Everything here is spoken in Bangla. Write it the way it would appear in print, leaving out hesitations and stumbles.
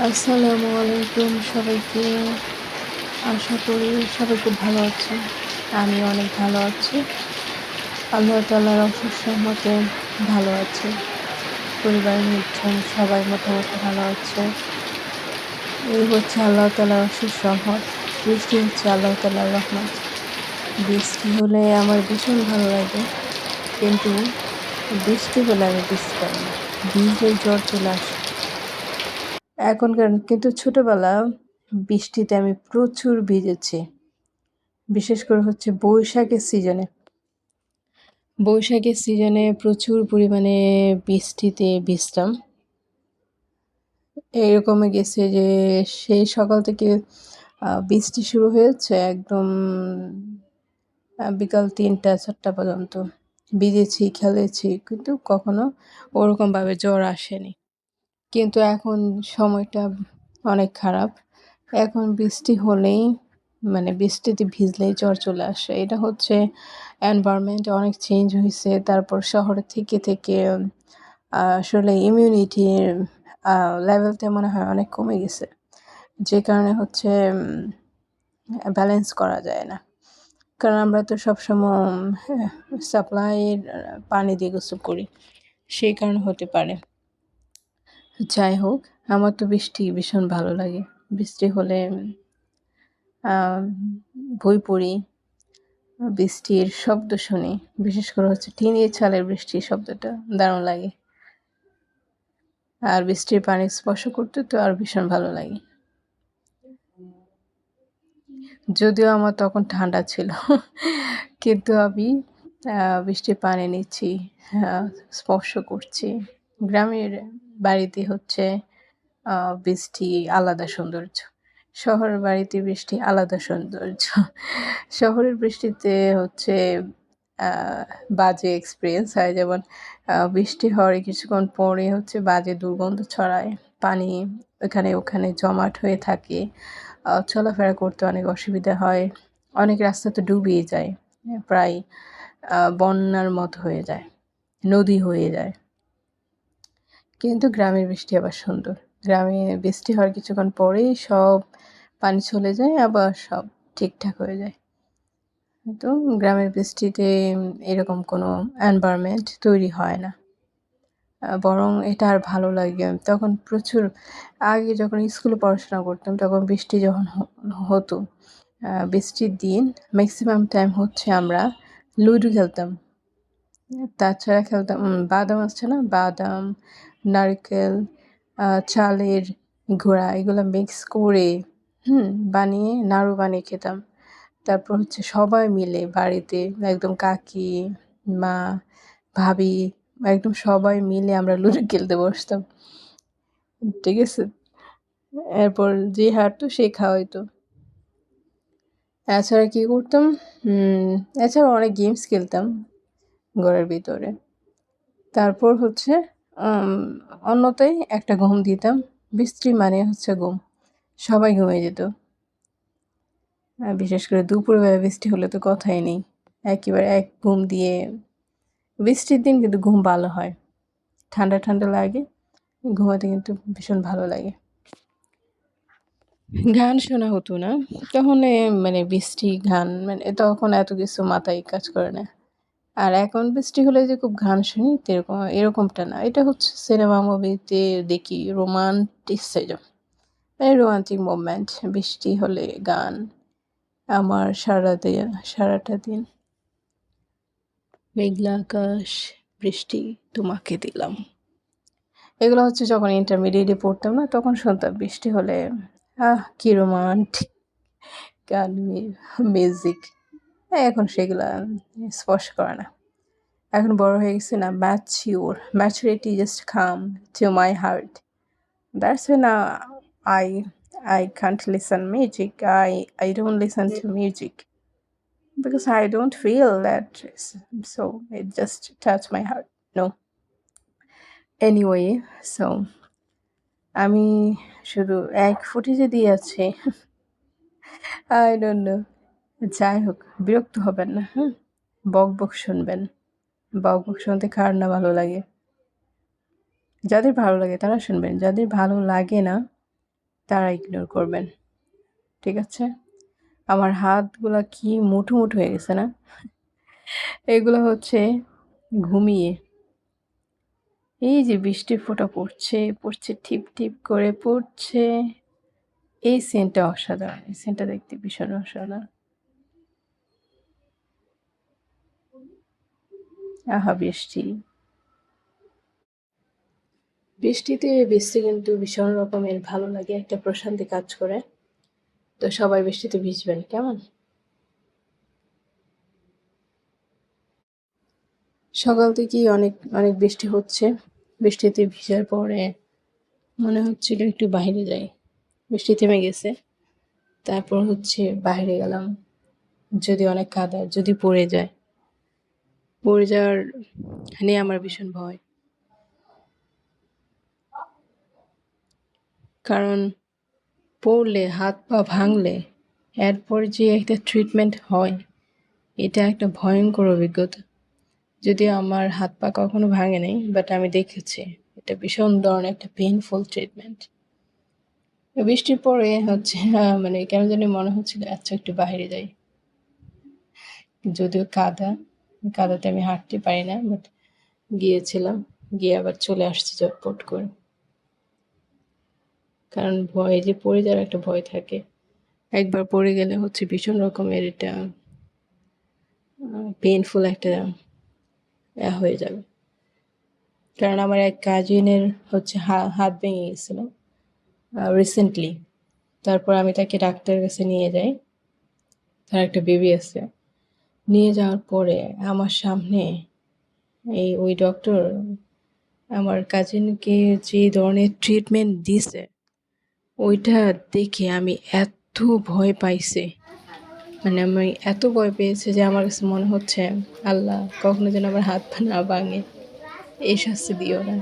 আসসালামু আলাইকুম সবাইকে। আশা করি সবাই খুব ভালো আছেন। আমি অনেক ভালো আছি। আল্লাহ তাআলার অশেষ রহমতে ভালো আছি। পরিবারের লোকজন সবাই মোটামুটি ভালো আছে। এই হচ্ছে আল্লাহ তাআলার অশেষ রহমত। বৃষ্টি হচ্ছে আল্লাহ তাআলার রহমত। বৃষ্টি হলে আমার ভীষণ ভালো লাগে, কিন্তু বৃষ্টি হলে আমি ভিজতে পারি না। ভিজলেই জ্বর চলে আসে। কিন্তু ছোটবেলা বৃষ্টিতে আমি প্রচুর ভিজেছি। বিশেষ করে হচ্ছে বৈশাখের সিজনে প্রচুর পরিমাণে বৃষ্টিতে ভিজতাম। এরকমই গেছে যে সেই সকাল থেকে বৃষ্টি শুরু হয়েছে একদম বিকাল ৩টা-৪টা পর্যন্ত ভিজেছি, খেলেছি, কিন্তু কখনো ওরকমভাবে জ্বর আসেনি। কিন্তু এখন সময়টা অনেক খারাপ। এখন বৃষ্টি হলেই বৃষ্টিতে ভিজলেই জ্বর চলে আসে। এটা হচ্ছে এনভায়রনমেন্ট অনেক চেঞ্জ হইছে। তারপর শহরে থেকে আসলে ইমিউনিটির লেভেলটা মনে হয় অনেক কমে গেছে। যে কারণে হচ্ছে ব্যালেন্স করা যায় না। কারণ আমরা তো সবসময় সাপ্লাইয়ের পানি দিয়ে গোসল করি। সেই কারণে হতে পারে। যাই হোক, আমার তো বৃষ্টি ভীষণ ভালো লাগে। বৃষ্টি হলে বই পড়ি, বৃষ্টির শব্দ শুনি। বিশেষ করে হচ্ছে টিনের চালের বৃষ্টির শব্দটা দারুণ লাগে। আর বৃষ্টির পানি স্পর্শ করতে তো আর ভীষণ ভালো লাগে। যদিও আমার তখন ঠান্ডা ছিল, কিন্তু আমি বৃষ্টির পানি নিচ্ছি, স্পর্শ করছি। গ্রামের বাড়িতে হচ্ছে বৃষ্টি আলাদা সৌন্দর্য। শহরের বাড়িতে বৃষ্টি আলাদা সৌন্দর্য। শহরের বৃষ্টিতে হচ্ছে বাজে এক্সপেরিয়েন্স হয়। যেমন বৃষ্টি হওয়ার কিছুক্ষণ পরে হচ্ছে বাজে দুর্গন্ধ ছড়ায়। পানি এখানে ওখানে জমাট হয়ে থাকে। চলাফেরা করতে অনেক অসুবিধা হয়। অনেক রাস্তা তো ডুবেই যায়। প্রায় বন্যার মতো হয়ে যায়, নদী হয়ে যায়। কিন্তু গ্রামের বৃষ্টি আবার সুন্দর। গ্রামে বৃষ্টি হওয়ার কিছুক্ষণ পরেই সব পানি চলে যায়, আবার সব ঠিকঠাক হয়ে যায়। তো গ্রামের বৃষ্টিতে এরকম কোনো এনভায়রনমেন্ট তৈরি হয় না। বরং এটা আর ভালো লাগে। তখন প্রচুর আগে যখন স্কুলে পড়াশোনা করতাম, তখন বৃষ্টি যখন হতো, বৃষ্টির দিন ম্যাক্সিমাম টাইম হচ্ছে আমরা লুডো খেলতাম। তাছাড়া খেলতাম বাদাম আছে না? বাদাম, নারকেল, চালের গুঁড়া এগুলো মিক্স করে বানিয়ে নাড়ু বানিয়ে খেতাম। তারপর হচ্ছে সবাই মিলে বাড়িতে একদম কাকি, মা, ভাবি একদম সবাই মিলে আমরা লুডো খেলতে বসতাম। ঠিক আছে? এরপর যে হারতো সে খাওয়াইতো। এছাড়া কী করতাম? এছাড়া অনেক গেমস খেলতাম ঘরের ভিতরে। তারপর হচ্ছে অন্যথায় একটা ঘুম দিতাম। বৃষ্টি মানে হচ্ছে ঘুম। সবাই ঘুমিয়ে যেত। বিশেষ করে দুপুরবেলা বৃষ্টি হলে তো কথাই নেই। একেবারে এক ঘুম দিয়ে বৃষ্টির দিন কিন্তু ঘুম ভালো হয়। ঠান্ডা, ঠান্ডা লাগে। ঘুমাতে কিন্তু ভীষণ ভালো লাগে। গান শোনা হতো না। তখন বৃষ্টি, গান তখন এত কিছু মাথায় কাজ করে না। আর এখন বৃষ্টি হলে যে খুব গান শুনি এরকমটা না। এটা হচ্ছে সিনেমা মুভিতে দেখি রোমান্টিসিজম, রোমান্টিক মোমেন্ট। বৃষ্টি হলে গান। আমার সারাটা দিন মেঘলা আকাশ, বৃষ্টি তোমাকে দিলাম। এগুলো হচ্ছে যখন ইন্টারমিডিয়েটে পড়তাম না, তখন শুনতাম বৃষ্টি হলে। কি রোমান্টিক গান, মিউজিক। এখন সেগুলা স্পর্শ করে না। এখন বড় হয়ে গেছি না, maturity just come to my heart. That's way না I can't listen music. I don't listen to music because I don't feel that, so it just touch my heart. No. Anyway, so আমি শুধু এক ফুটেজে দিয়ে আছি। I don't know. যাই হোক, বিরক্ত হবেন না। বকবক শুনবেন। বকবক শুনতে কার না ভালো লাগে? যাদের ভালো লাগে তারা শুনবেন। যাদের ভালো লাগে না তারা ইগনোর করবেন। ঠিক আছে? আমার হাতগুলা কি মুঠো, মুঠো হয়ে গেছে না? এগুলো হচ্ছে ঘুমিয়ে। এই যে বৃষ্টির ফোঁটা পড়ছে, পড়ছে টিপ, টিপ করে পড়ছে। এই সিনটা অসাধারণ। এই সিনটা দেখতে ভীষণ অসাধারণ। আহা বৃষ্টি! বৃষ্টিতে ভিজতে কিন্তু ভীষণ রকমের ভালো লাগে। একটা প্রশান্তি কাজ করে। তো সবাই বৃষ্টিতে ভিজবেন, কেমন? সকাল থেকেই অনেক, অনেক বৃষ্টি হচ্ছে। বৃষ্টিতে ভিজার পরে মনে হচ্ছিল একটু বাহিরে যাই। বৃষ্টি থেমে গেছে। তারপর হচ্ছে বাহিরে গেলাম। যদি অনেক কাদা, যদি পড়ে যায়। পড়ে যাওয়ার নিয়ে আমার ভীষণ ভয়। কারণ পড়লে, হাত পা ভাঙলে এরপর যে একটা ট্রিটমেন্ট হয়, এটা একটা ভয়ংকর অভিজ্ঞতা। যদিও আমার হাত পা কখনো ভাঙে নাই, বাট আমি দেখেছি। এটা ভীষণ ধরনের একটা পেইনফুল ট্রিটমেন্ট। বৃষ্টির পরে হচ্ছে মানে কেন জানি মনে হচ্ছিল আচ্ছা একটু বাহিরে যাই। যদিও কাদাতে আমি হাঁটতে পারি না, বাট গিয়েছিলাম। গিয়ে আবার চলে আসছি চটপট করে। কারণ ভয়ে যে পড়ে যাওয়ার একটা ভয় থাকে। একবার পড়ে গেলে হচ্ছে ভীষণ রকমের এটা পেইনফুল একটা হয়ে যাবে। কারণ আমার এক কাজিনের হচ্ছে হাত ভেঙে গেছিল রিসেন্টলি। তারপর আমি তাকে ডাক্তারের কাছে নিয়ে যাই। তার একটা বেবি আছে। নিয়ে যাওয়ার পরে আমার সামনে ওই ডক্টর আমার কাজিনকে যে ধরনের ট্রিটমেন্ট দিছে, ওইটা দেখে আমি এত ভয় পাইছি। মানে আমি এত ভয় পেয়েছি যে আমার কাছে মনে হচ্ছে আল্লাহ কখনো যেন আমার হাত পা না ভাঙে। এই শাস্তি দিও না।